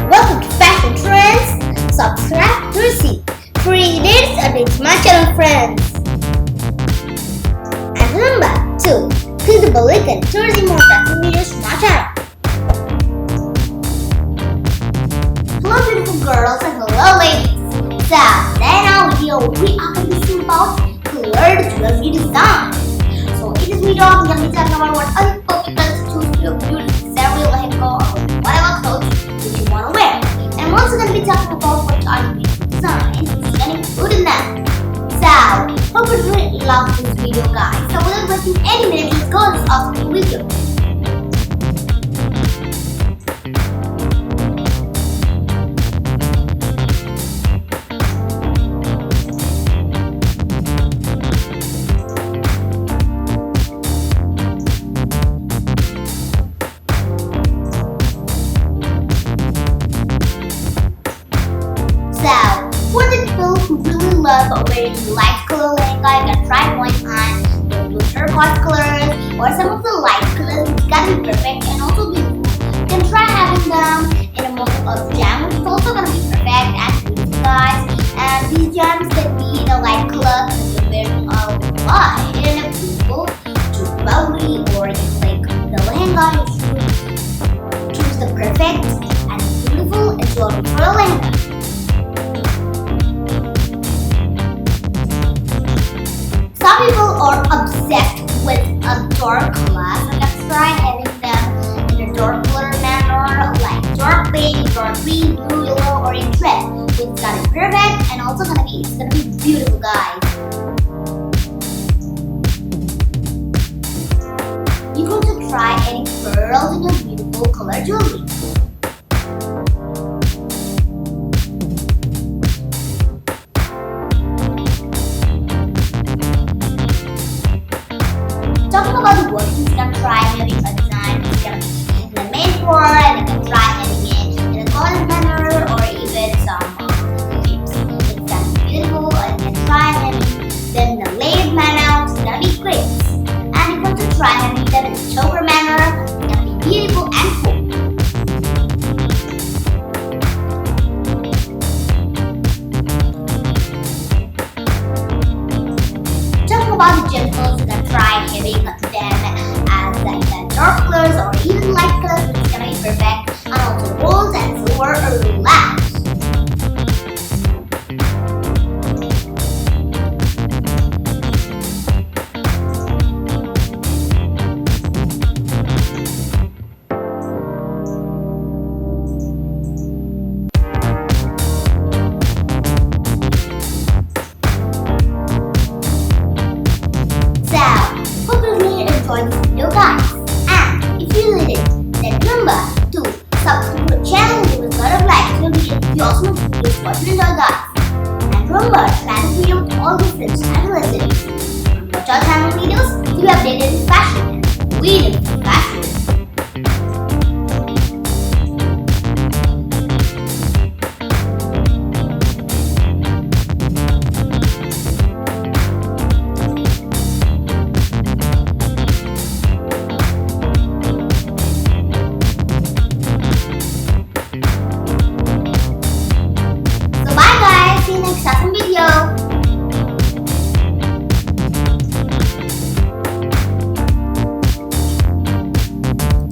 welcome to Fashion Trends. Subscribe to receive free latest updates to my channel, friends. And remember to click the bell icon to receive more fashion videos from my channel. Hello beautiful girls and hello ladies. So today in our video we are going to be seeing about colored jewelry design. So in this video I'm going to be talking about what are the perfect colors to choose for your beautiful saree, lehenga or whatever clothes that you want to wear. And I'm also going to be talking about what are the beautiful designs and including them. So hope you really love this video guys. So without wasting any minutes, let's go to this awesome video. For the people who really love wearing light color lehenga, you can try one on the blue turquoise colors or some of the light colors. It's gonna be perfect and also beautiful. You can try having them in a model of gem, which is also gonna be perfect and beautiful guys. And these gems can be in a light color, so you can wear white and a beautiful jewelry, or like the lehenga, you choose the perfect and beautiful jewelry for the lehenga. Some people are obsessed with a dark color, so you can try having them in a dark color manner, like dark pink, dark green, blue, yellow, or in red. So it's gonna be perfect and also it's gonna be beautiful, guys. You're going to try adding pearls in your beautiful color jewelry. Talking about the workings, you can try having a design which is going to be in the main floor, and you can try having it in a golden manner or even some shapes. It's going to be beautiful, and you can try having them in a layered manner, which is going to be great. And you want to try having them in a choker manner, it's going to be beautiful and cool. Talking about the gemstones, you can try having them as the dark colors or even light colors, which is gonna be perfect, and also gold and silver or glass. Enjoy this video guys, and if you did it, then remember to subscribe to the channel, give us a lot of likes, and we get awesome videos for you enjoy guys. And remember to share this video with all your friends and relatives. Watch our channel videos to be updated in fashion and we